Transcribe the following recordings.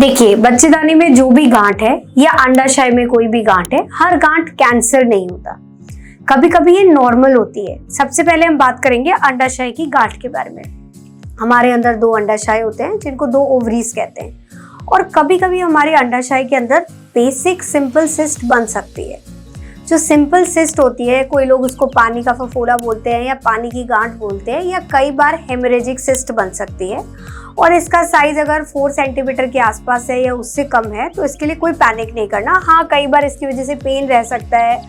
देखिए, बच्चेदानी में जो भी गांठ है या अंडाशय में कोई भी गांठ है, हर गांठ कैंसर नहीं होता। कभी कभी ये नॉर्मल होती है। सबसे पहले हम बात करेंगे अंडाशय की गांठ के बारे में। हमारे अंदर 2 अंडाशय होते हैं जिनको 2 ओवरीज कहते हैं, और कभी कभी हमारे अंडाशय के अंदर बेसिक सिंपल सिस्ट बन सकती है। जो सिंपल सिस्ट होती है, कोई लोग उसको पानी का फफोला बोलते हैं या पानी की गांठ बोलते हैं, या कई बार हेमरेजिक सिस्ट बन सकती है। और इसका साइज अगर 4 सेंटीमीटर के आसपास है या उससे कम है तो इसके लिए कोई पैनिक नहीं करना। हाँ, कई बार इसकी वजह से पेन रह सकता है,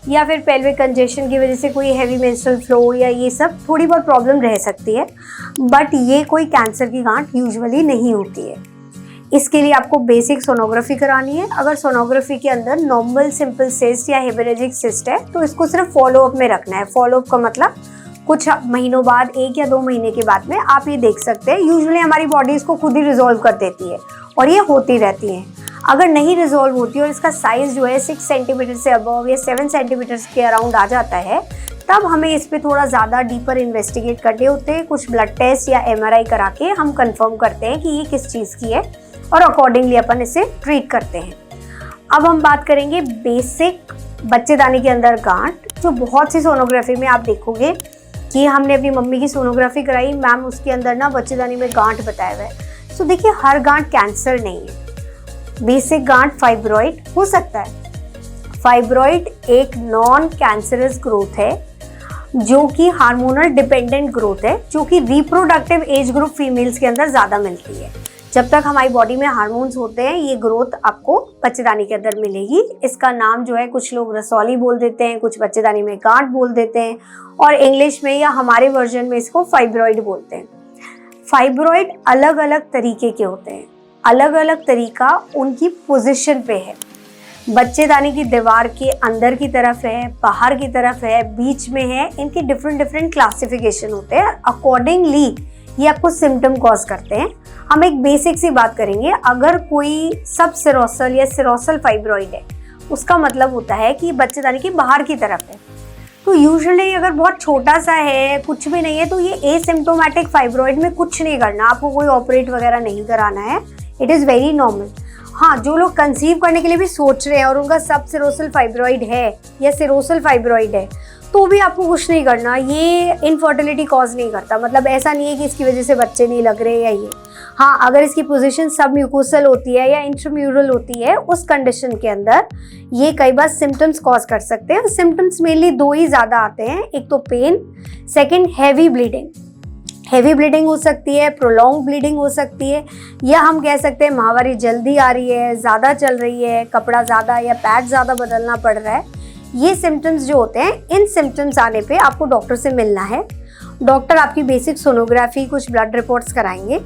या फिर पेल्विक कंजेशन की वजह से कोई हैवी मेंस्ट्रुअल फ्लो या ये सब थोड़ी बहुत प्रॉब्लम रह सकती है, बट ये कोई कैंसर की गांठ यूजुअली नहीं होती है। इसके लिए आपको बेसिक सोनोग्राफी करानी है। अगर सोनोग्राफी के अंदर नॉर्मल सिंपल सिस्ट या हेमरेजिक सिस्ट है तो इसको सिर्फ फॉलोअप में रखना है। फॉलोअप का मतलब कुछ महीनों बाद, 1 या 2 महीने के बाद में आप ये देख सकते हैं। यूजुअली हमारी बॉडी इसको खुद ही रिजॉल्व कर देती है और ये होती रहती हैं। अगर नहीं रिजॉल्व होती और इसका साइज जो है 6 सेंटीमीटर से अबव या 7 सेंटीमीटर के अराउंड आ जाता है, तब हमें इस पे थोड़ा ज़्यादा डीपर इन्वेस्टिगेट करने होते हैं। कुछ ब्लड टेस्ट या MRI करा के हम कंफर्म करते हैं कि ये किस चीज़ की है और अकॉर्डिंगली अपन इसे ट्रीट करते हैं। अब हम बात करेंगे बेसिक बच्चेदानी के अंदर गांठ। जो बहुत सी सोनोग्राफी में आप देखोगे कि हमने अपनी मम्मी की सोनोग्राफी कराई, मैम उसके अंदर ना बच्चेदानी में गांठ बताया हुआ है। तो देखिए, हर गांठ कैंसर नहीं है। बेसिक गांठ फाइब्रॉइड हो सकता है। फाइब्रॉइड एक नॉन कैंसरस ग्रोथ है जो कि हार्मोनल डिपेंडेंट ग्रोथ है, जो कि रिप्रोडक्टिव एज ग्रुप फीमेल्स के अंदर ज़्यादा मिलती है। जब तक हमारी बॉडी में हार्मोन्स होते हैं, ये ग्रोथ आपको बच्चेदानी के अंदर मिलेगी। इसका नाम जो है कुछ लोग रसौली बोल देते हैं, कुछ बच्चेदानी में गांठ बोल देते हैं, और इंग्लिश में या हमारे वर्जन में इसको फाइब्रॉइड बोलते हैं। फाइब्रॉइड अलग अलग तरीके के होते हैं। अलग अलग तरीका उनकी पोजीशन पे है। बच्चेदानी की दीवार के अंदर की तरफ है, बाहर की तरफ है, बीच में है। इनके डिफरेंट क्लासिफिकेशन होते हैं। अकॉर्डिंगली ये आपको सिम्टम कॉज करते हैं। हम एक बेसिक सी बात करेंगे। अगर कोई सब सिरोसल या सिरोसल फाइब्रॉइड है, उसका मतलब होता है कि बच्चेदानी की बाहर की तरफ है। तो यूजुअली अगर बहुत छोटा सा है, कुछ भी नहीं है, तो ये एसिम्प्टोमेटिक फाइब्रॉइड में कुछ नहीं करना, आपको कोई ऑपरेट वगैरह नहीं कराना है। It is very normal. हाँ, जो लोग कंसीव करने के लिए भी सोच रहे हैं और उनका सब सिरोसल फाइब्रॉइड है या सिरोसल फाइब्रॉइड है, तो भी आपको कुछ नहीं करना। ये इनफर्टिलिटी कॉज नहीं करता। मतलब ऐसा नहीं है कि इसकी वजह से बच्चे नहीं लग रहे या ये। हाँ, अगर इसकी पोजीशन सब म्यूकोसल होती है या इंट्राम्यूरल होती है, उस कंडीशन के अंदर ये कई बार सिम्टम्स कॉज कर सकते हैं। सिम्टम्स मेनली 2 ही ज़्यादा आते हैं। एक तो pain, second heavy bleeding. Heavy bleeding हो सकती है, प्रोलॉन्ग ब्लीडिंग हो सकती है, या हम कह सकते हैं माहवारी जल्दी आ रही है, ज़्यादा चल रही है, कपड़ा ज़्यादा या पैड ज़्यादा बदलना पड़ रहा है। ये सिम्टम्स जो होते हैं, इन सिम्टम्स आने पे आपको डॉक्टर से मिलना है। डॉक्टर आपकी बेसिक सोनोग्राफी, कुछ ब्लड रिपोर्ट्स कराएंगे।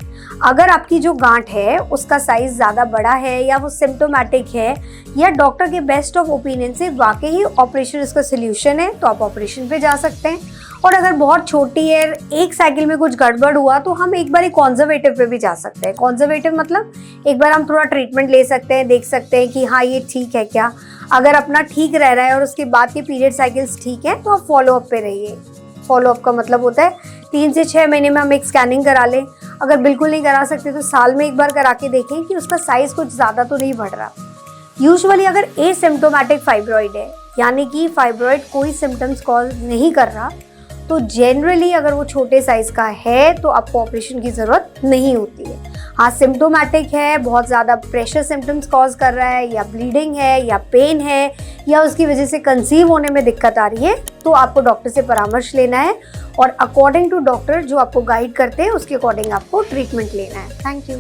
अगर आपकी जो गांठ है उसका साइज़ ज़्यादा बड़ा है या वो सिम्टोमेटिक है, या डॉक्टर के बेस्ट ऑफ ओपिनियन से वाकई ही ऑपरेशन इसका सोल्यूशन है, तो आप ऑपरेशन पे जा सकते हैं। और अगर बहुत छोटी है, एक साइकिल में कुछ गड़बड़ हुआ, तो हम एक बार कॉन्जर्वेटिव पे भी जा सकते हैं। कॉन्जर्वेटिव मतलब एक बार हम थोड़ा ट्रीटमेंट ले सकते हैं, देख सकते हैं कि हाँ ये ठीक है क्या। अगर अपना ठीक रह रहा है और उसके बाद के पीरियड साइकिल्स ठीक है, तो आप फॉलोअप पे रहिए। फॉलोअप का मतलब होता है 3 से 6 महीने में हम एक स्कैनिंग करा लें। अगर बिल्कुल नहीं करा सकते तो साल में एक बार करा के देखें कि उसका साइज कुछ ज़्यादा तो नहीं बढ़ रहा। यूजुअली अगर एसिम्प्टोमेटिक फाइब्रॉइड है, यानी कि फाइब्रॉइड कोई सिम्टम्स कॉज नहीं कर रहा, तो जनरली अगर वो छोटे साइज का है तो आपको ऑपरेशन की ज़रूरत नहीं होती है। हाँ, सिम्टोमेटिक है, बहुत ज़्यादा प्रेशर सिम्टम्स कॉज कर रहा है, या ब्लीडिंग है, या पेन है, या उसकी वजह से कंसीव होने में दिक्कत आ रही है, तो आपको डॉक्टर से परामर्श लेना है, और अकॉर्डिंग टू डॉक्टर जो आपको गाइड करते हैं उसके अकॉर्डिंग आपको ट्रीटमेंट लेना है। Thank you.